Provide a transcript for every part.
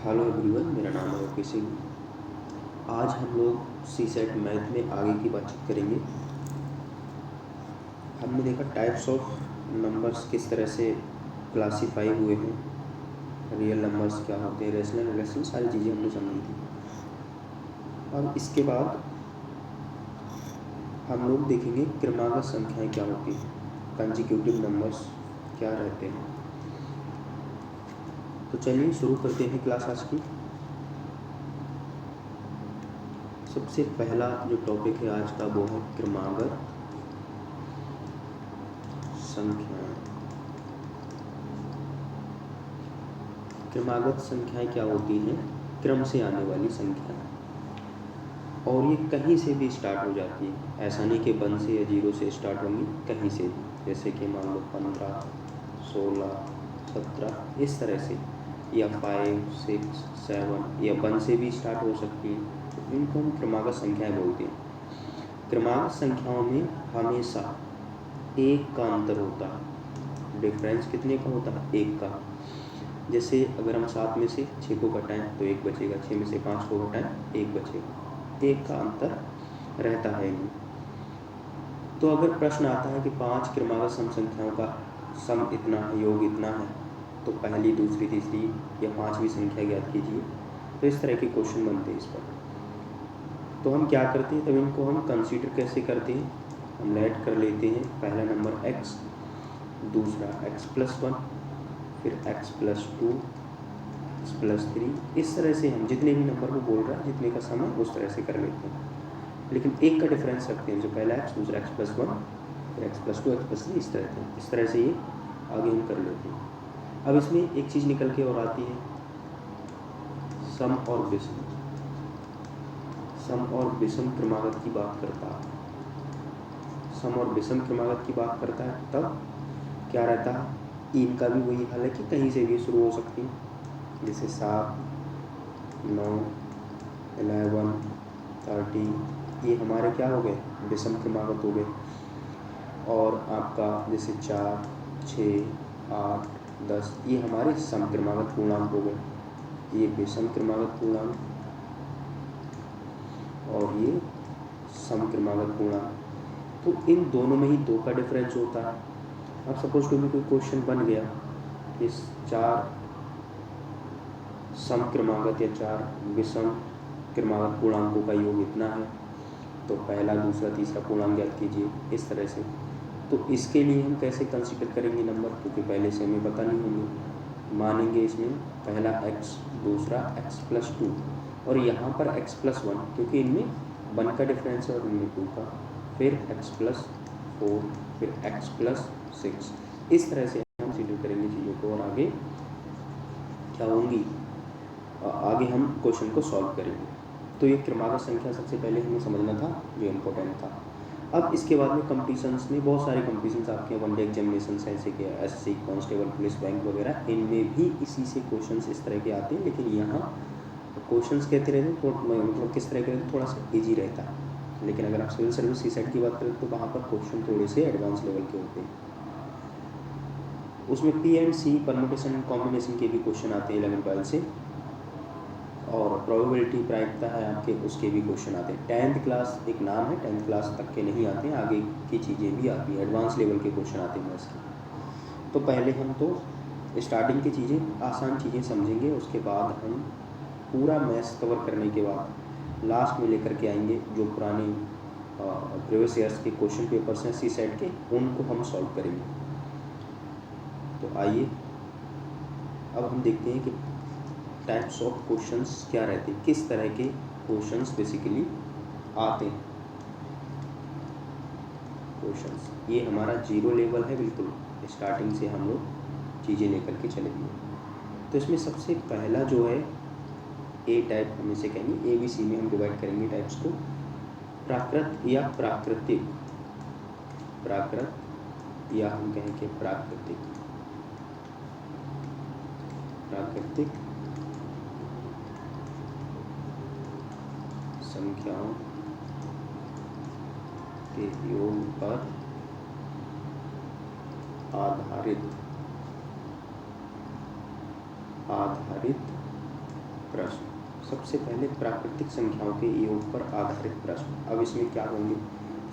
Hello everyone, मेरा नाम है ओके सिंह। आज हम लोग सी सेट मैथ में आगे की बातचीत करेंगे। हमने देखा टाइप्स ऑफ नंबर्स किस तरह से क्लासीफाई हुए हैं, रियल नंबर्स क्या होते हैं, रेशनल रिलेशन, सारी चीज़ें हमने समझी थी। अब इसके बाद हम लोग देखेंगे क्रमागत संख्याएं क्या होती हैं, कंसेक्यूटिव नंबर्स क्या रहते हैं। तो चलिए शुरू करते हैं क्लास आज की। सबसे पहला जो टॉपिक है आज का वो है क्रमागत संख्याएं। क्रमागत संख्याएं क्या होती हैं? क्रम से आने वाली संख्याएं, और ये कहीं से भी स्टार्ट हो जाती है। ऐसा नहीं कि 1 से या 0 से स्टार्ट होंगी, कहीं से भी। जैसे कि मान लो 15, 16, 17 इस तरह से, या 5, 6, 7 या 1 से भी स्टार्ट हो सकती है। तो इनको हम क्रमागत संख्याएं बोलते हैं। क्रमागत संख्याओं में हमेशा 1 का अंतर होता है। डिफरेंस कितने का होता है? 1 का। जैसे अगर हम 7 में से 6 को घटाएं तो 1 बचेगा, 6 में से 5 को घटाएं 1 बचेगा। 1 का अंतर रहता है इनमें। तो अगर प्रश्न आता है कि 5 क्रमागत सम संख्याओं का सम इतना है, योग इतना है, तो पहली, दूसरी, तीसरी या 5वीं संख्या ज्ञात कीजिए। तो इस तरह के क्वेश्चन बनते हैं इस पर। तो हम क्या करते हैं, तब इनको हम कंसीडर कैसे करते हैं? हम ऐड कर लेते हैं पहला नंबर x, दूसरा x+1, फिर x+2, x+3। इस तरह से हम जितने भी नंबर को बोल रहा है, जितने का सम है, उस तरह से कर लेते हैं। लेकिन 1 का डिफरेंस रखते हैं, जो पहला x, दूसरा x+1, फिर x+2, x+3, इस तरह से ये आगे हम कर लेते हैं। अब इसमें एक चीज़ निकल के और आती है, सम और विषम। सम और विषम क्रमागत की बात करता है। सम और विषम क्रमागत की बात करता है, तब क्या रहता है? इनका भी वही हाल है कि कहीं से भी शुरू हो सकती है। जैसे 7, 9, 11, 30, ये हमारे क्या हो गए? विषम क्रमागत हो गए। और आपका जैसे 4, 6, 8, 10, ये हमारे सम क्रमागत पूर्णांक हो गए। ये विषम क्रमागत पूर्णांक और ये सम क्रमागत पूर्णांक। तो इन दोनों में ही 2 का डिफरेंस होता है। अब सपोज टू भी कोई क्वेश्चन बन गया, इस 4 सम क्रमागत या 4 विषम क्रमागत पूर्णांकों का योग इतना है, तो पहला, दूसरा, तीसरा पूर्णांक ज्ञात कीजिए, इस तरह से। तो इसके लिए हम कैसे कंसीडर करेंगे नंबर, क्योंकि पहले से हमें पता नहीं होंगे। मानेंगे इसमें पहला x, दूसरा x+2, और यहाँ पर x+1, क्योंकि इनमें 1 का डिफरेंस है और इनमें 2 का, फिर x+4, फिर x+6। इस तरह से हम कंसीडर करेंगे चीज़ों को, और आगे क्या होंगी, आगे हम क्वेश्चन को सॉल्व करेंगे। तो ये क्रमागत संख्या सबसे पहले हमें समझना था, जो इम्पोर्टेंट था। अब इसके बाद में कंपटीशंस में बहुत सारे कंपटीशंस आपके वन डे एग्जामिनेशन जैसे कि एसएससी, कांस्टेबल, पुलिस, बैंक वगैरह, इनमें भी इसी से क्वेश्चंस इस तरह के आते हैं। लेकिन यहाँ क्वेश्चंस कहते रहते हैं, मतलब किस तरह के, थोड़ा सा ईजी रहता है। लेकिन अगर आप सिविल सर्विस सी सेट की बात करें तो वहाँ पर क्वेश्चन थोड़े से एडवांस लेवल के होते हैं। उसमें P&C परमुटेशन कॉम्बिनेशन के भी क्वेश्चन आते हैं 11-12 से, और प्रोबेबिलिटी प्रायिकता है आपके, उसके भी क्वेश्चन आते हैं। 10th क्लास एक नाम है, 10th क्लास तक के नहीं आते हैं, आगे की चीज़ें भी आती हैं, एडवांस लेवल के क्वेश्चन आते हैं मैथ्स के। तो पहले हम तो स्टार्टिंग की चीज़ें, आसान चीज़ें समझेंगे, उसके बाद हम पूरा मैथ्स कवर करने के बाद लास्ट में लेकर के आएंगे जो पुराने प्रीवियस ईयर्स के क्वेश्चन पेपर्स हैं सी सेट के, उनको हम सॉल्व करेंगे। तो आइए अब हम देखते हैं कि टाइप्स ऑफ क्वेश्चंस क्या रहते हैं, किस तरह के क्वेश्चंस बेसिकली आते हैं। क्वेश्चंस ये हमारा 0 लेवल है, बिल्कुल स्टार्टिंग से हम लोग चीज़ें लेकर के चलेंगे। तो इसमें सबसे पहला जो है ए टाइप, हम इसे कहेंगे ABC में हम डिवाइड करेंगे टाइप्स को। प्राकृत या प्राकृतिक, प्राकृत या हम कहेंगे प्राकृतिक, प्राकृतिक संख्याओं के योग पर आधारित प्रश्न। सबसे पहले प्राकृतिक संख्याओं के योग पर आधारित प्रश्न। अब इसमें क्या होंगे,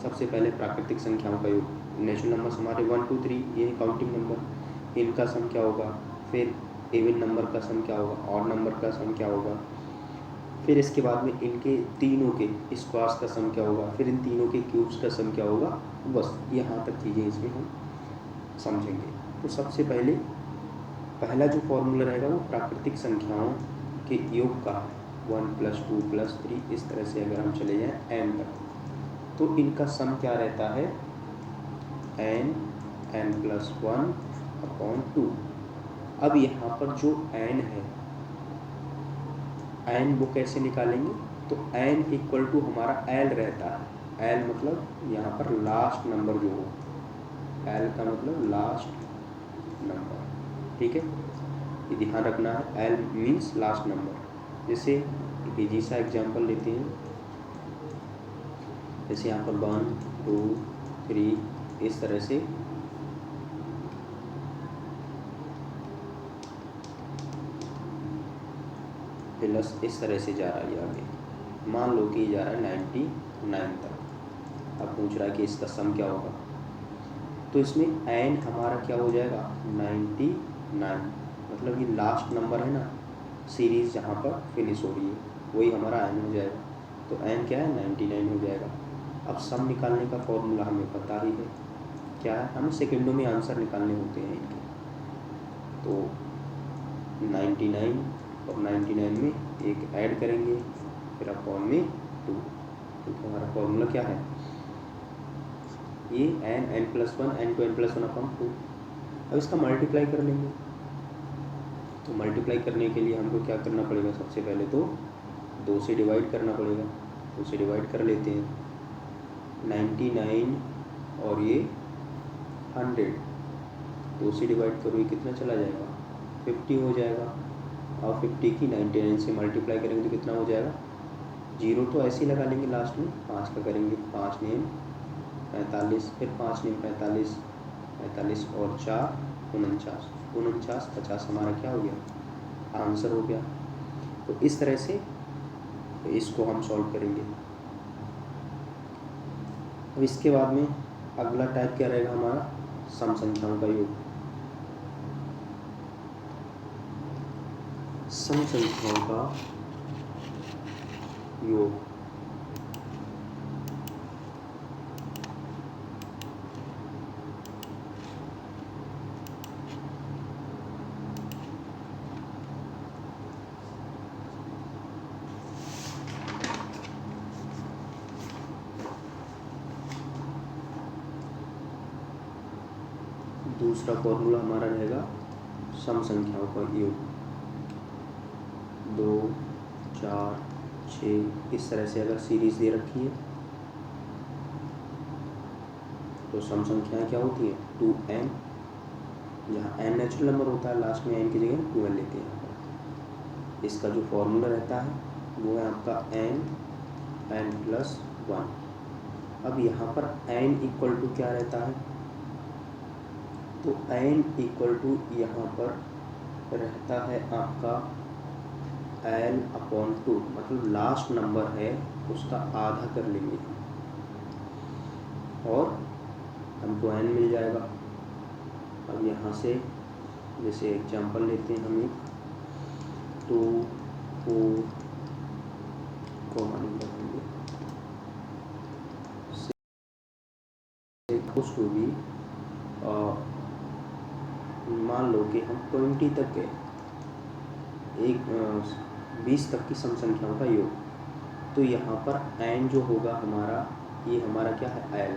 सबसे पहले प्राकृतिक संख्याओं का योग, नेचुरल नंबर्स हमारे 1 2 3 ये है काउंटिंग नंबर, इनका सम क्या होगा, फिर इवन नंबर का सम क्या होगा, ऑड नंबर का सम क्या होगा, फिर इसके बाद में इनके तीनों के स्क्वायर्स का सम क्या होगा, फिर इन तीनों के क्यूब्स का सम क्या होगा। बस यहाँ तक चीज़ें इसमें हम समझेंगे। तो सबसे पहले पहला जो फॉर्मूला रहेगा वो प्राकृतिक संख्याओं के योग का 1 + 2 + 3 इस तरह से अगर हम चले जाएँ n तक, तो इनका सम क्या रहता है, n+1/2। अब यहाँ पर जो n है, n वो कैसे निकालेंगे, तो n = हमारा l रहता है। l मतलब यहाँ पर लास्ट नंबर जो हो, l का मतलब लास्ट नंबर, ठीक है, ये ध्यान रखना है। l means last number. जैसे इजी सा एग्जाम्पल लेते हैं, जैसे यहाँ पर 1 2 3 इस तरह से प्लस इस तरह से जा रहा है आगे। मान लो कि जा रहा है 99 तक। अब पूछ रहा है कि इसका सम क्या होगा, तो इसमें n हमारा क्या हो जाएगा, 99, मतलब ये लास्ट नंबर है ना, सीरीज़ जहाँ पर फिनिश हो रही है वही हमारा n हो जाएगा। तो n क्या है, 99 हो जाएगा। अब सम निकालने का फॉर्मूला हमें पता ही है, क्या है, हमें सेकंडों में आंसर निकालने होते हैं इनके। तो 99 और 99 में एक ऐड करेंगे, फिर अपॉन में 2, क्योंकि हमारा फॉर्मूला क्या है, ये n+1 n2 n+1/2। अब इसका मल्टीप्लाई कर लेंगे। तो मल्टीप्लाई करने के लिए हमको क्या करना पड़ेगा, सबसे पहले तो 2 से डिवाइड करना पड़ेगा। 2 से डिवाइड कर लेते हैं, 99 और ये 100, 2 से डिवाइड करो, ये कितना चला जाएगा, 50 हो जाएगा। और 50 की 99 से मल्टीप्लाई करेंगे तो कितना हो जाएगा, 0 तो ऐसे ही लगा लेंगे लास्ट में, 5 का करेंगे, 5 नेम 45, फिर 5 नेम 45, 45 और 4 49, 49 50 हमारा क्या हो गया, आंसर हो गया। तो इस तरह से इसको हम सॉल्व करेंगे। अब इसके बाद में अगला टाइप क्या रहेगा हमारा, सम संख्याओं का योग। सम संख्याओं का योग दूसरा फॉर्मूला हमारा रहेगा सम संख्याओं का योग। 2 4 6 इस तरह से अगर सीरीज दे रखी है तो सम संख्याएं क्या होती हैं, 2n, जहाँ n नेचुरल नंबर होता है, लास्ट में n की जगह 2n लेते हैं। यहाँ पर इसका जो फॉर्मूला रहता है वो है आपका n+1। अब यहाँ पर n = क्या रहता है, तो n = यहाँ पर रहता है आपका l/2, मतलब लास्ट नंबर है उसका आधा कर लेंगे और हमको n मिल जाएगा। अब यहाँ से जैसे एग्जांपल लेते हैं हम एक 2 4 को मानेंगे, कुछ को भी मान लो कि हम 20 तक गए, 20 तक की सम संख्याओं का योग। तो यहाँ पर n जो होगा हमारा, ये हमारा क्या है,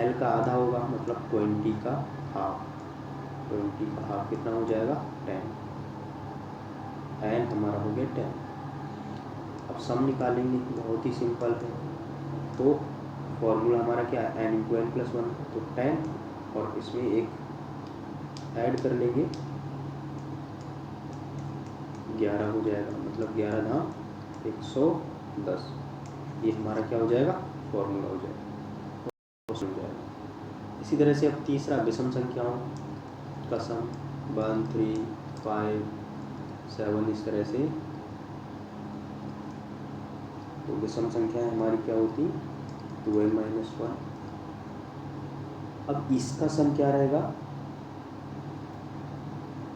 l का आधा होगा, मतलब 20 का हाफ। 20 का हाफ कितना हो जाएगा, 10। n हमारा हो गया 10। अब सम निकालेंगे, बहुत ही सिंपल है। तो फॉर्मूला हमारा क्या है, n × n+1, तो 10 और इसमें एक ऐड कर लेंगे, 11 हो जाएगा, मतलब 11 × 110। ये हमारा क्या हो जाएगा, फॉर्मूला हो जाएगा। इसी तरह से अब तीसरा विषम संख्याओं का सम 1 3 5 7 इस तरह से तो विषम संख्या हमारी क्या होती, 2n माइनस 1। अब इसका सम क्या रहेगा,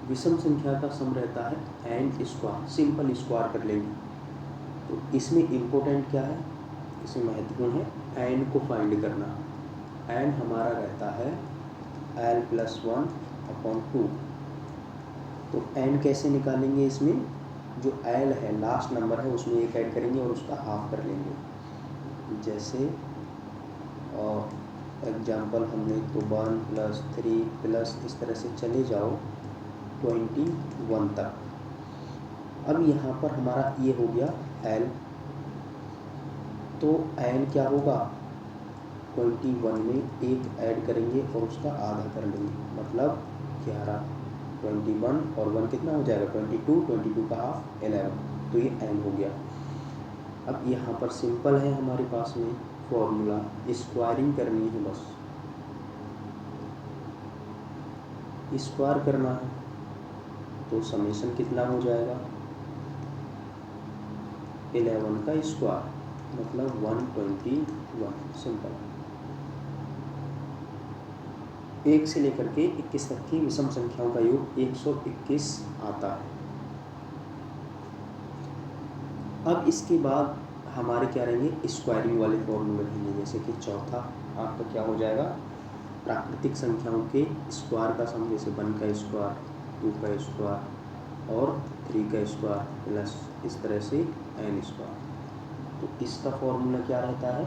विषम संख्या का सम रहता है एन स्क्वायर, सिंपल स्क्वायर कर लेंगे। तो इसमें इम्पोर्टेंट क्या है, इसमें महत्वपूर्ण है एन को फाइंड करना। एन हमारा रहता है l+1/2। तो एन कैसे निकालेंगे, इसमें जो एल है लास्ट नंबर है उसमें एक ऐड करेंगे और उसका हाफ कर लेंगे। जैसे एग्जाम्पल हमने तो 1 + 3 प्लस इस तरह से चले जाओ 21 तक। अब यहाँ पर हमारा ये हो गया एल, तो एन क्या होगा, 21 में एक ऐड करेंगे और उसका आधा कर लेंगे, मतलब 11। 21 और 1 कितना हो जाएगा, 22, 22 का हाफ 11, तो ये एन हो गया। अब यहाँ पर सिंपल है हमारे पास में फॉर्मूला, स्क्वायरिंग करनी है, बस स्क्वायर करना है। तो समेशन कितना हो जाएगा, 11 का स्क्वायर मतलब 121। सिंपल। 1 से लेकर के 21 तक की विषम संख्याओं का योग 121 आता है। अब इसके बाद हमारे क्या रहेंगे, स्क्वायरिंग वाले फॉर्मूले रहेंगे। जैसे कि चौथा आपका क्या हो जाएगा, प्राकृतिक संख्याओं के स्क्वायर का सम, जैसे 1 का स्क्वायर, 2 का स्क्वायर और 3 का स्क्वायर प्लस इस तरह से n स्क्वायर। तो इसका फॉर्मूला क्या रहता है,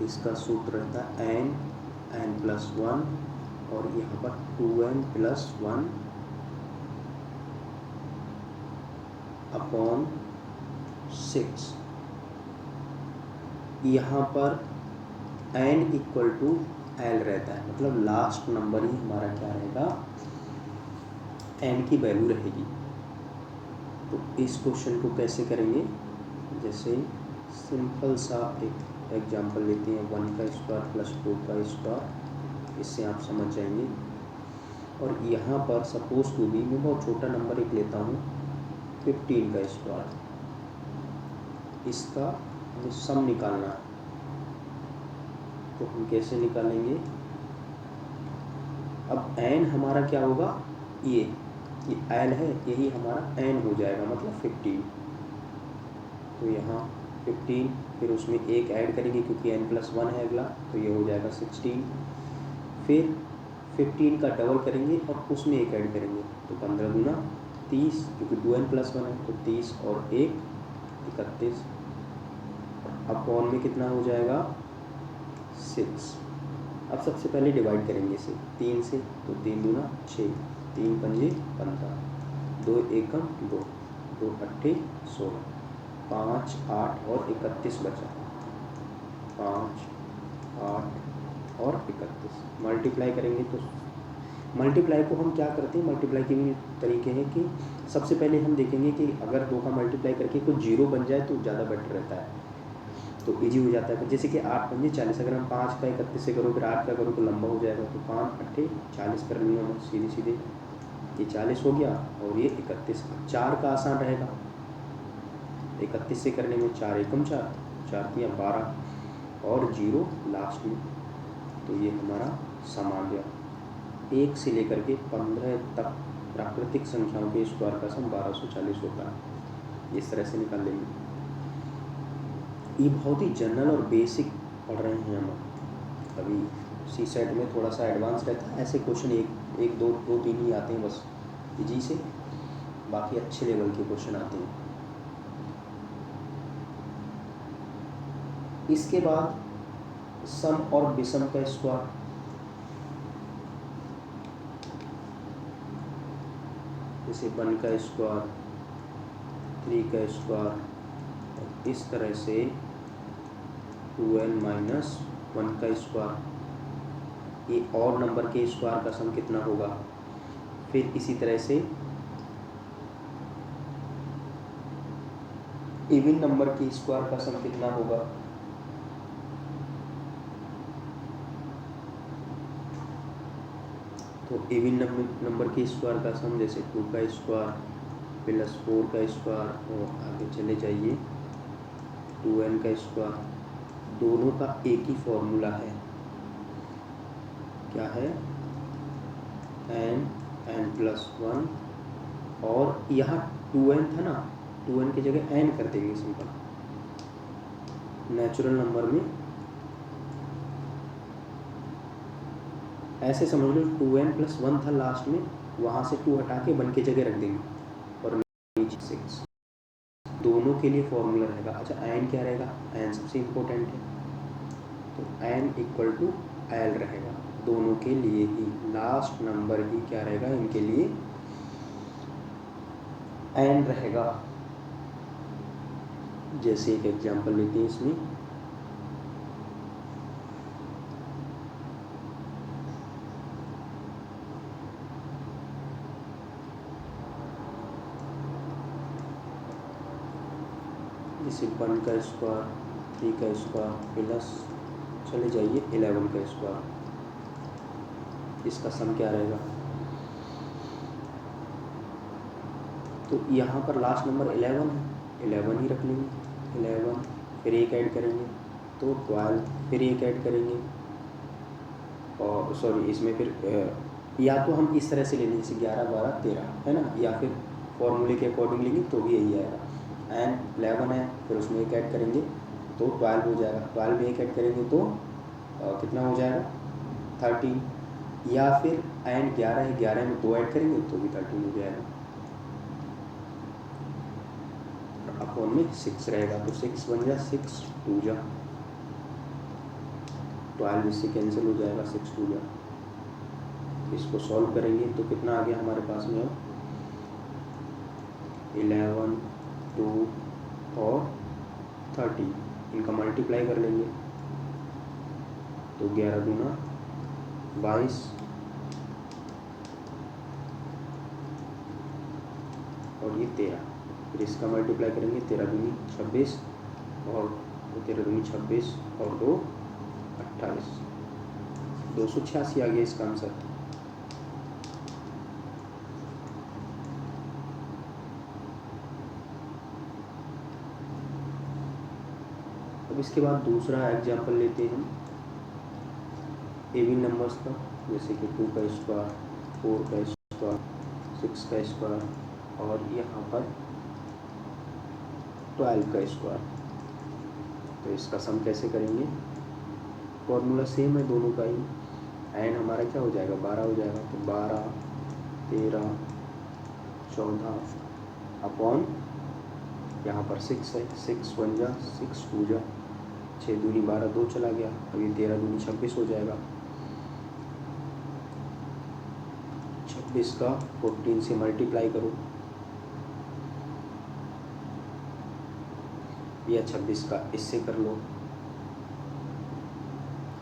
इसका सूत्र रहता है n+1 और यहाँ पर 2n+1/6। यहाँ पर n = l रहता है, मतलब लास्ट नंबर ही हमारा क्या रहेगा, n की वैल्यू रहेगी। तो इस क्वेश्चन को कैसे करेंगे, जैसे सिंपल सा एक एग्जांपल लेते हैं, 1 का स्क्वायर प्लस 2 का स्क्वायर, इससे आप समझ जाएंगे। और यहाँ पर सपोज टू बी, मैं बहुत छोटा नंबर एक लेता हूँ, 15 का स्क्वायर, इसका हमें सम निकालना है। तो हम कैसे निकालेंगे, अब n हमारा क्या होगा, ये l है, यही हमारा n हो जाएगा, मतलब 15। तो यहाँ 15, फिर उसमें एक ऐड करेंगे क्योंकि n+1 है अगला, तो ये हो जाएगा 16। फिर 15 का डबल करेंगे और उसमें एक ऐड करेंगे, तो 15 दूना 30, क्योंकि 2n+1 है, तो 30 और 1 31। अपॉन में कितना हो जाएगा, 6। अब सबसे पहले डिवाइड करेंगे इसे 3 से, तो 3 दूना 6, 3 पंजे 15, 2 एकम 2, 2 अट्ठे 16, 5 8 और 31 बचा, 5 8 और 31 मल्टीप्लाई करेंगे। तो मल्टीप्लाई को हम क्या करते हैं, मल्टीप्लाई के भी तरीके हैं कि सबसे पहले हम देखेंगे कि अगर 2 का मल्टीप्लाई करके कुछ 0 बन जाए तो ज़्यादा बेटर रहता है, तो इजी हो जाता है। जैसे कि 8 पंजे 40, अगर हम 5 का 31 से करो फिर 8 का करो तो लंबा हो जाएगा, तो 5 अट्ठे 40 कर लूँगा मैं सीधे सीधे, ये 40 हो गया और ये 31। 4 का आसान रहेगा, 31 से करने में 4 एकम 4, 4 तिया 12 और 0 लास्ट में, तो ये हमारा सम आ गया। 1 से लेकर के 15 तक प्राकृतिक संख्याओं के स्क्वायर का सम 1240 होता है। इस तरह से निकाल लेंगे। ये बहुत ही जनरल और बेसिक पढ़ रहे हैं हम, अभी सी सेट में थोड़ा सा एडवांस रहता है, ऐसे क्वेश्चन एक दो 3 ही आते हैं बस इजी से, बाकी अच्छे लेवल के क्वेश्चन आते हैं। इसके बाद सम और विषम का स्क्वायर, जैसे 1 का स्क्वायर, 3 का स्क्वायर, इस तरह से 2n-1 का स्क्वायर, ये और नंबर के स्क्वायर का सम कितना होगा। फिर इसी तरह से इवन नंबर के स्क्वायर का सम कितना होगा, तो इवन नंबर के स्क्वायर का सम जैसे 2 का स्क्वायर प्लस 4 का स्क्वायर और आगे चले जाइए 2n का स्क्वायर। दोनों का एक ही फॉर्मूला है, क्या है, n+1 और यहाँ 2n था ना, 2n की जगह n कर देंगे सिंपल। नेचुरल नंबर में ऐसे समझ लो 2n+1 था लास्ट में, वहाँ से 2 हटा के 1 की जगह रख देंगे और नीचे 6। दोनों के लिए फॉर्मूला रहेगा। अच्छा n क्या रहेगा, n सबसे इम्पोर्टेंट है, तो n = l रहेगा दोनों के लिए ही। लास्ट नंबर ही क्या रहेगा इनके लिए, n रहेगा। जैसे एक एग्जांपल लेते हैं इसमें, जैसे 1 का स्क्वायर, 3 का स्क्वायर प्लस चले जाइए 11 का स्क्वायर, इसका सम क्या रहेगा। तो यहाँ पर लास्ट नंबर 11 है, 11 ही रख लेंगे, 11 फिर एक ऐड करेंगे तो 12, फिर एक ऐड करेंगे और सॉरी इसमें फिर या तो हम इस तरह से ले लें जैसे 11, 12, 13 है ना, या फिर फॉर्मूले के अकॉर्डिंग लेंगे तो भी यही आएगा। n 11 है, फिर उसमें एक ऐड करेंगे तो 12 हो जाएगा, 12 में एक ऐड करेंगे तो कितना हो जाएगा 13, या फिर n 11 है, 11 में 2 ऐड करेंगे तो भी 13 हो जाएगा। अपॉन में 6 रहेगा तो 6 बन जा 6 2 जा 12 इससे कैंसिल हो जाएगा, 6 2 जा। इसको सॉल्व करेंगे तो कितना आ गया हमारे पास में, अब 11 2 और 30, इनका मल्टीप्लाई कर लेंगे तो 11 दूना 22 और ये 13, फिर इसका मल्टीप्लाई करेंगे 13 दूनी 26 और 13 दूनी 26 और 2 28, 286 आ गया इसका आंसर। अब इसके बाद दूसरा एग्जाम्पल लेते हैं हम इवन नंबर्स का, जैसे कि 2 का स्क्वायर, 4 का स्क्वायर, 6 का स्क्वायर और यहाँ पर 12 का स्क्वायर। तो इसका सम कैसे करेंगे, फॉर्मूला सेम है दोनों का ही, n हमारा क्या हो जाएगा 12 हो जाएगा, तो 12 13 14 अपॉन यहाँ पर 6 है, 6 1 जा 6 2 जा 6 दूनी 12 2 चला गया, अब ये 13 दूनी 26 हो जाएगा, 26 का 14 से मल्टीप्लाई करो या 26 का इससे कर लो,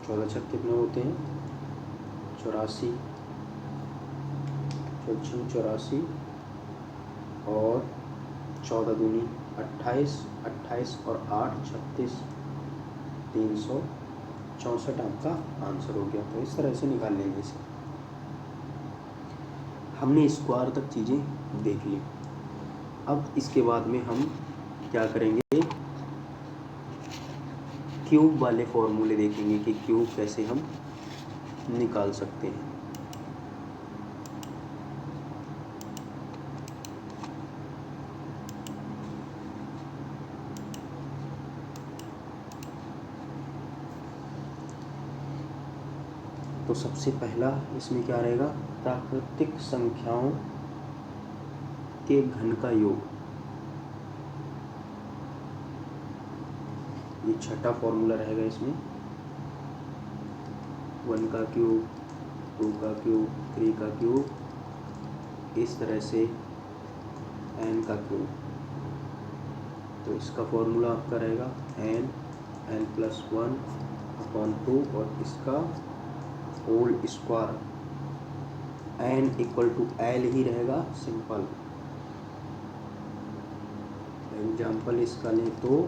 14 छक कितने होते हैं 84, 84 और 14 दूनी 28, 28 और 8 36, 364 आपका आंसर हो गया। तो इस तरह से निकाल लेंगे इसे। हमने स्क्वायर तक चीज़ें देख ली। अब इसके बाद में हम क्या करेंगे, क्यूब वाले फॉर्मूले देखेंगे कि क्यूब कैसे हम निकाल सकते हैं। तो सबसे पहला इसमें क्या रहेगा, प्राकृतिक संख्याओं के घन का योग। ये छठा फॉर्मूला रहेगा इसमें, 1 का क्यूब, 2 का क्यूब, 3 का क्यूब, इस तरह से n का क्यूब। तो इसका फॉर्मूला आपका रहेगा n+1 अपॉन 2 और इसका होल स्क्वायर, n = l ही रहेगा सिंपल। एग्जाम्पल इसका लें तो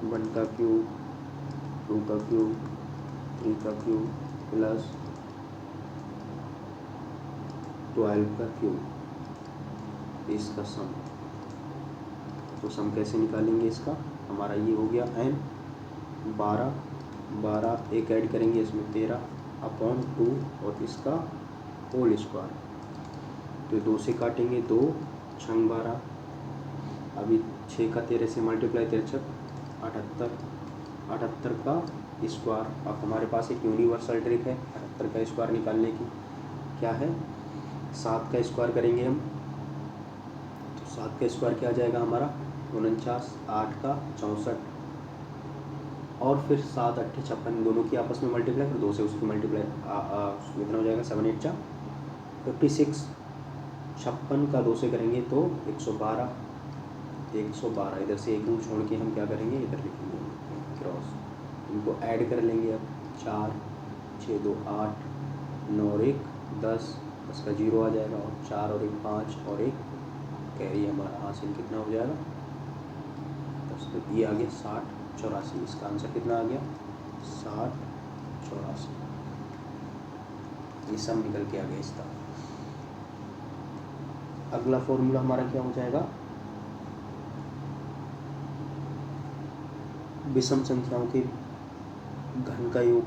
1 का क्यूब, 2 का क्यूब, 3 का क्यूब प्लस 12 का क्यूब, इसका सम। तो सम कैसे निकालेंगे इसका? हमारा ये हो गया n 12 एक ऐड करेंगे इसमें 13/2 और इसका होल स्क्वायर। तो 2 से काटेंगे, 2 छंग 12, अभी 6 का 13 से मल्टीप्लाई, 13 78, 78 का स्क्वायर। अब हमारे पास एक यूनिवर्सल ट्रिक है 78 का स्क्वायर निकालने की। क्या है? 7 का स्क्वायर करेंगे हम, तो 7 का स्क्वायर क्या आ जाएगा हमारा? 49, 8 का 64 और फिर 7 8 56, दोनों की आपस में मल्टीप्लाई, फिर 2 से उसकी मल्टीप्लाई, कितना हो जाएगा? 7 8 56, 56 का 2 से करेंगे तो 112, 112। इधर से एक छोड़ के हम क्या करेंगे? इधर लिखेंगे क्रॉस, इनको ऐड कर लेंगे। अब 4 6 2 8 9 और 1 10, 10 का 0 आ जाएगा, और 4 और 1 5 और 1 कैरी हमारा हासिल कितना हो जाएगा? 10। तो ये आ गया 60 84। इसका आंसर कितना आ गया? 60 84। ये सब निकल के आ गया इसका। अगला फॉर्मूला हमारा क्या हो जाएगा? विषम संख्याओं के घन का योग,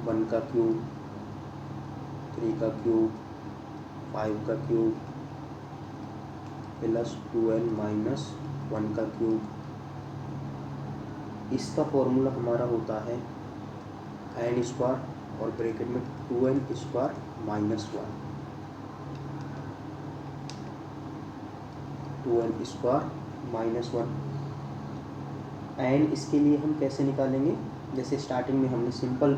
1 का क्यूब, 3 का क्यूब, 5 का क्यूब प्लस 2n माइनस 1 का क्यूब। इसका फॉर्मूला हमारा होता है n स्क्वायर और ब्रैकेट में 2n square minus 1, 2n square minus 1। n इसके लिए हम कैसे निकालेंगे? जैसे स्टार्टिंग में हमने सिंपल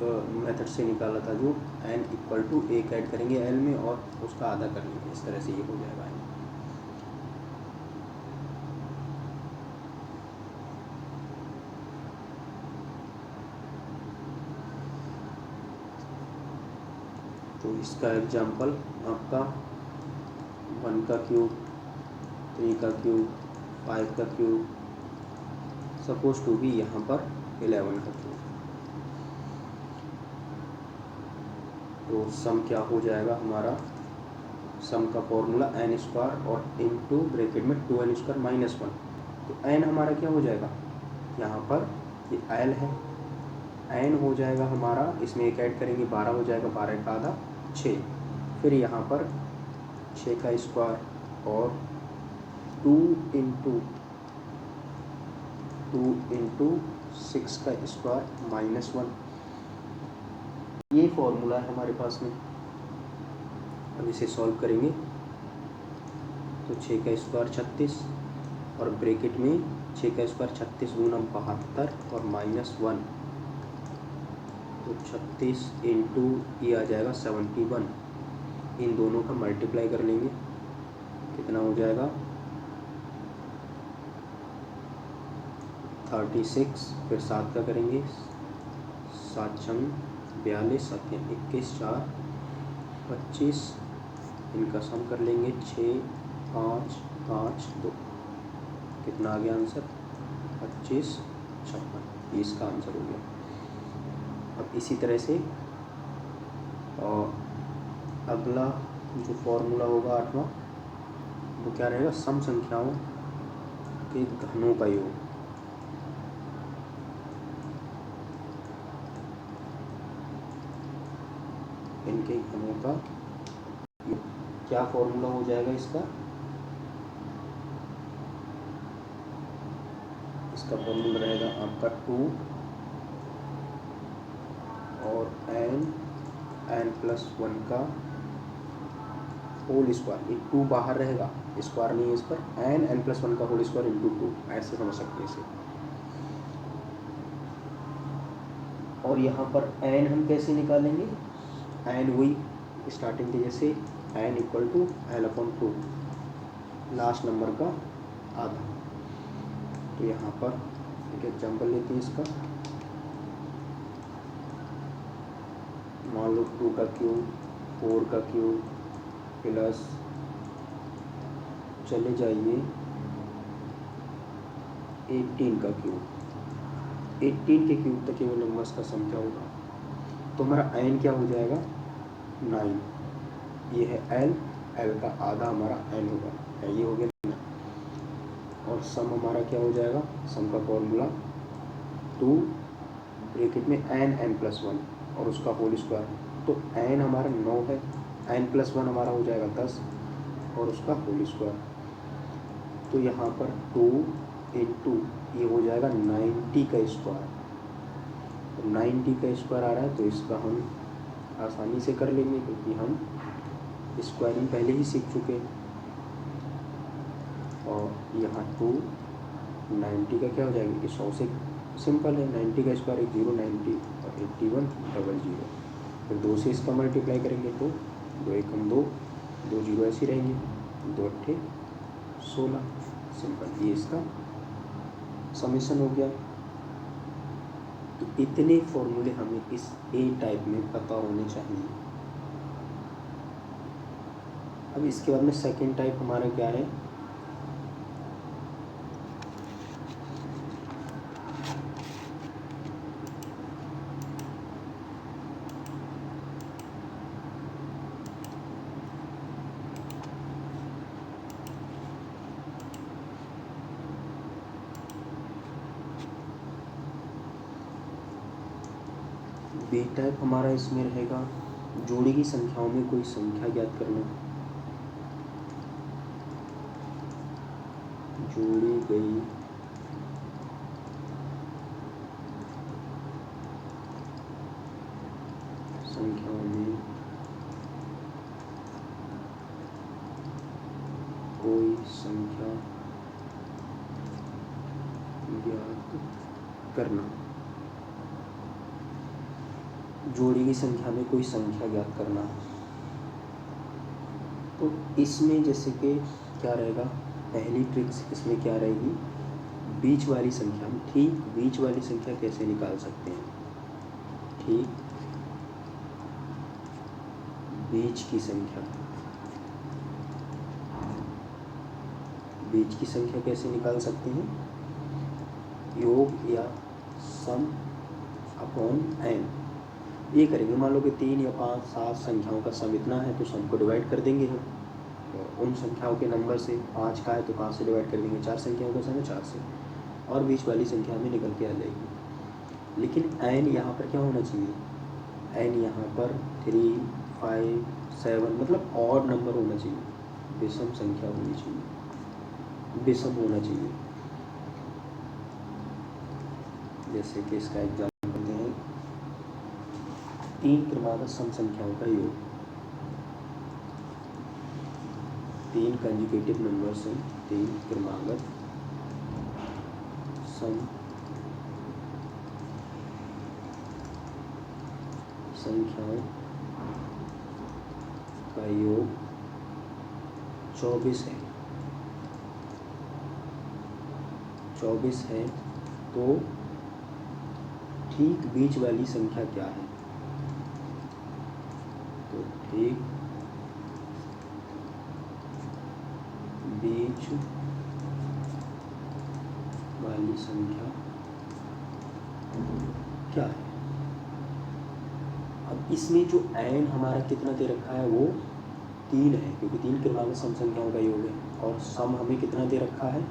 मेथड से निकाला था, जो n इक्वल टू 1 ऐड करेंगे l में और उसका आधा कर लेंगे, इस तरह से ये हो जाएगा n। तो इसका एग्जाम्पल आपका 1 का क्यूब, 3 का क्यूब, 5 का क्यूब, सपोज टू भी यहाँ पर 11 का क्यूब। तो सम क्या हो जाएगा हमारा? सम का फॉर्मूला n स्क्वायर और इनटू ब्रैकेट में 2n स्क्वायर माइनस 1। तो n हमारा क्या हो जाएगा? यहाँ पर ये l है, n हो जाएगा हमारा, इसमें एक ऐड करेंगे 12 हो जाएगा, 12 का आधा 6, फिर यहाँ पर 6 का स्क्वायर और 2 इंटू 6 का स्क्वायर माइनस 1। ये फॉर्मूला है हमारे पास में। अब इसे सॉल्व करेंगे तो 6 का स्क्वायर 36 और ब्रैकेट में 6 का स्क्वायर 36 गुना 72 और माइनस 1, तो 36 इंटू ये आ जाएगा 71। इन दोनों का मल्टीप्लाई कर लेंगे, कितना हो जाएगा? 36, फिर 7 का करेंगे, 7 छंग 42, 7 21, 4 25, इनका सम कर लेंगे 6 5 5 2, कितना आ गया आंसर? 25 56। इसका आंसर हो गया। अब इसी तरह से अगला जो फॉर्मूला होगा 8वां, वो क्या रहेगा? सम संख्याओं के घनों का योग। इनके घनों का योग क्या फॉर्मूला हो जाएगा इसका? इसका फॉर्मूला रहेगा आपका 2 और n प्लस 1 का होल स्क्वायर। ये 2 बाहर रहेगा, स्क्वायर नहीं है इस पर, n प्लस 1 का होल स्क्वायर इंटू 2, ऐसे समझ सकते हैं इसे। और यहाँ पर n हम कैसे निकालेंगे? n वही स्टार्टिंग के जैसे, n equal to l/2, last number का आधा। तो यहाँ पर एक एग्जाम्पल लेते हैं इसका। मान लो 2 का क्यूब, 4 का क्यूब प्लस, चले जाइए 18 का क्यूब, 18 के क्यूब तक केवल नंबर्स का सम क्या होगा, तो हमारा n क्या हो जाएगा 9, ये है l का आधा हमारा n होगा, ये हो गया 9, और सम हमारा क्या हो जाएगा, सम का फॉर्मूला 2 ब्रैकेट में n+1 और उसका होल स्क्वायर, तो n हमारा 9 है, n+1 हमारा हो जाएगा 10 और उसका होल स्क्वायर, तो यहाँ पर 2 इंटू ये हो जाएगा 90 का स्क्वायर, तो 90 का स्क्वायर आ रहा है, तो इसका हम आसानी से कर लेंगे क्योंकि हम स्क्वायरिंग पहले ही सीख चुके हैं। और यहाँ 2 90 का क्या हो जाएगा, ये 100 से सिंपल है, 90 का स्क्वायर 0 90 और 81 00, फिर 2 से इसका मल्टीप्लाई करेंगे तो 2 1 2 2 0 ऐसे रहेंगे, 2 8 16, सिंपल, ये इसका समेशन हो गया। तो इतने फॉर्मूले हमें इस ए टाइप में पता होने चाहिए। अब इसके बाद में सेकेंड टाइप हमारा क्या है, बी टाइप हमारा इसमें रहेगा जोड़ी की संख्याओं में कोई संख्या ज्ञात करना, जोड़ी गई संख्याओं में कोई संख्या ज्ञात करना, जोड़ी की संख्या में कोई संख्या ज्ञात करना। तो इसमें जैसे कि क्या रहेगा, पहली ट्रिक्स इसमें क्या रहेगी, बीच वाली संख्या, हम ठीक बीच वाली संख्या कैसे निकाल सकते हैं, ठीक बीच की संख्या, बीच की संख्या कैसे निकाल सकते हैं, योग या सम अपॉन n, ये करेंगे। मान लो कि 3 या 5 7 संख्याओं का सम इतना है तो सम को डिवाइड कर देंगे हम, तो उन संख्याओं के नंबर से 5 का है तो 5 से डिवाइड कर देंगे, 4 संख्याओं का सम है 4 से, और बीच वाली संख्या में निकल के आ जाएगी। लेकिन n यहाँ पर क्या होना चाहिए, n यहाँ पर 3 5 7 मतलब ऑड नंबर होना चाहिए, विषम संख्या होनी चाहिए, विषम होना चाहिए। जैसे कि इसका एग्जाम्पल देते हैं, 3 क्रमागत सम संख्याओं का योग, 3 कंजुगेटिव नंबर्स हैं, 3 क्रमागत सम संख्याओं का योग 24 है, 24 है, तो ठीक बीच वाली संख्या क्या है, तो ठीक बीच वाली संख्या क्या है। अब इसमें जो n हमारा कितना दे रखा है वो 3 है, क्योंकि 3 क्रमागत सम संख्याओं का योग है, और सम हमें कितना दे रखा है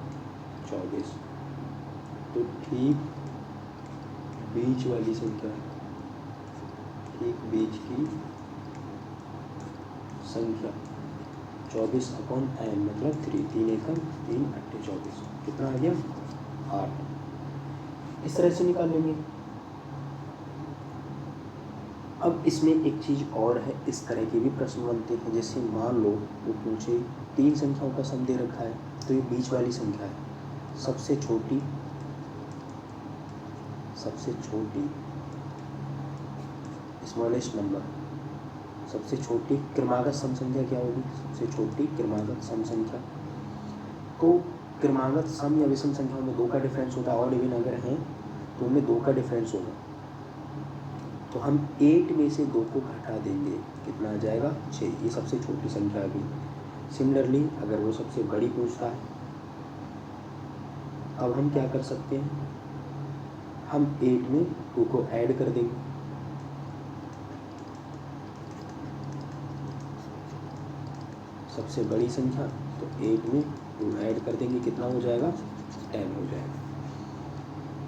24, तो ठीक बीच वाली संख्या, ठीक बीच की संख्या 24 अपॉन n मतलब 3, 3 एकम 3 8 24, कितना आ गया 8, इस तरह से निकाल लेंगे। अब इसमें एक चीज़ और है, इस तरह के भी प्रश्न बनते हैं, जैसे मान लो वो पूछे 3 संख्याओं का सम दे रखा है, तो ये बीच वाली संख्या है, सबसे छोटी स्मॉलेस्ट नंबर, सबसे छोटी क्रमागत सम संख्या क्या होगी, सबसे छोटी क्रमागत सम संख्या। तो क्रमागत सम या विषम संख्याओं में 2 का डिफरेंस होता है, ऑड इवन अगर हैं तो उनमें 2 का डिफरेंस होगा, तो हम 8 में से 2 को घटा देंगे, कितना आ जाएगा 6, ये सबसे छोटी संख्या आ गई। सिमिलरली अगर वो सबसे बड़ी पूछता है अब हम क्या कर सकते हैं, हम 8 में 2 को ऐड कर देंगे। सबसे बड़ी संख्या, तो 8 में 2 ऐड कर देंगे, कितना हो जाएगा, 10 हो जाएगा।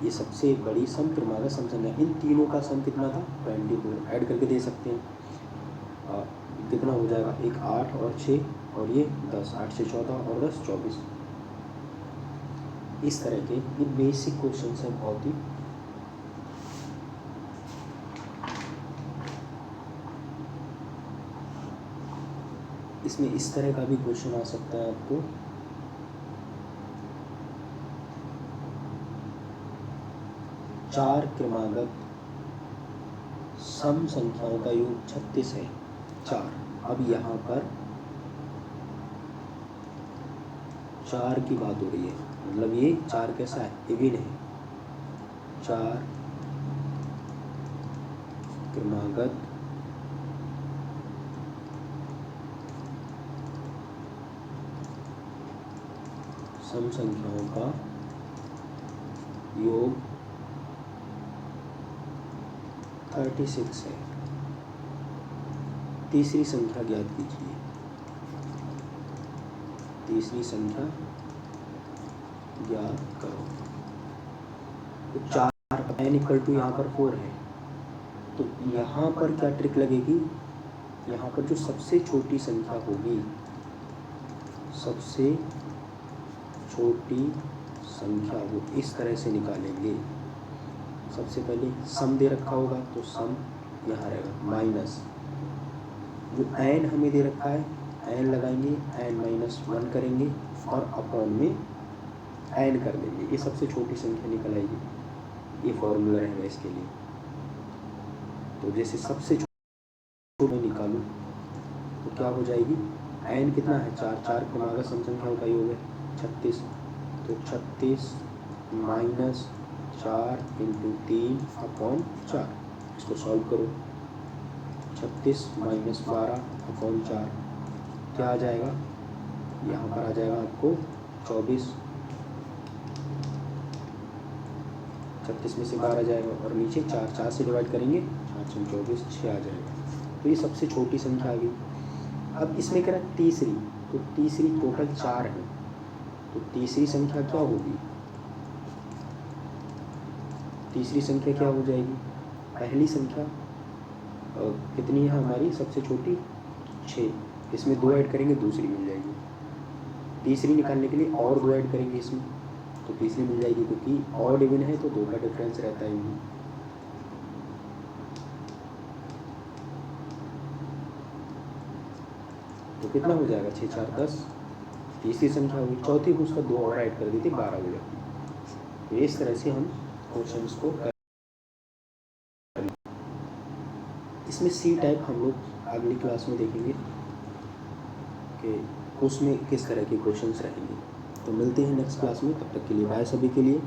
ये सबसे बड़ी सम क्रमागत सम संख्या, इन तीनों का सम कितना था, 24। ऐड करके दे सकते हैं, कितना हो जाएगा, एक 8 और 6 और ये 10, 8 से 14 और 10 24। इस तरह के ये बेसिक क्वेश्चन हैं बहुत ही। इसमें इस तरह का भी क्वेश्चन आ सकता है आपको, चार क्रमागत सम संख्याओं का योग 36 है, 4। अब यहाँ पर 4 की बात हो रही है, मतलब ये 4 कैसा है, इवन है। 4 क्रमागत सम संख्याओं का योग 36 है। तीसरी संख्या ज्ञात कीजिए। तीसरी संख्या ज्ञात करो। तो 4 n = यहाँ पर 4 है, तो यहाँ पर क्या ट्रिक लगेगी, यहाँ पर जो सबसे छोटी संख्या होगी, सबसे छोटी संख्या वो इस तरह से निकालेंगे। सबसे पहले सम दे रखा होगा तो सम यहाँ रहेगा, माइनस जो n हमें दे रखा है, n लगाएंगे, n-1 करेंगे और अपॉन में n कर देंगे, ये सबसे छोटी संख्या निकल आएगी। ये फॉर्मूला रहेगा इसके लिए। तो जैसे सबसे छोटी में निकालूं तो क्या हो जाएगी, n कितना है, 4, 4 क्रमागत सम संख्याओं का योग है 36, तो 36 माइनस 4 × 3 अपॉन 4। इसको सॉल्व करो, 36 माइनस 12 अपॉन 4 क्या आ जाएगा, यहाँ पर आ जाएगा आपको 24। 36 में से 12 जाएगा और नीचे 4, 4 से डिवाइड करेंगे, 4 से 24, 6 आ जाएगा। तो ये सबसे छोटी संख्या आ गई। अब इसमें कह रहा है तीसरी, तो तीसरी टोटल 4 है, तो तीसरी संख्या क्या होगी, तीसरी संख्या क्या हो जाएगी, पहली संख्या कितनी है हमारी सबसे छोटी, 6, इसमें 2 ऐड करेंगे दूसरी मिल जाएगी। तीसरी निकालने के लिए और 2 ऐड करेंगे इसमें, तो तीसरी मिल जाएगी, क्योंकि ऑड इवन है तो 2 का डिफरेंस रहता है इनमें। तो कितना हो जाएगा, 6 4 10, तीसरी संख्या हुई। चौथी को उसका 2 और ऐड कर देते, 12 हो जाती। तो इस तरह से हम क्वेश्चंस को इसमें सी टाइप हम लोग अगली क्लास में देखेंगे कि उसमें किस तरह के क्वेश्चंस रहेंगे। तो मिलते हैं नेक्स्ट क्लास में, तब तक के लिए बाय सभी के लिए।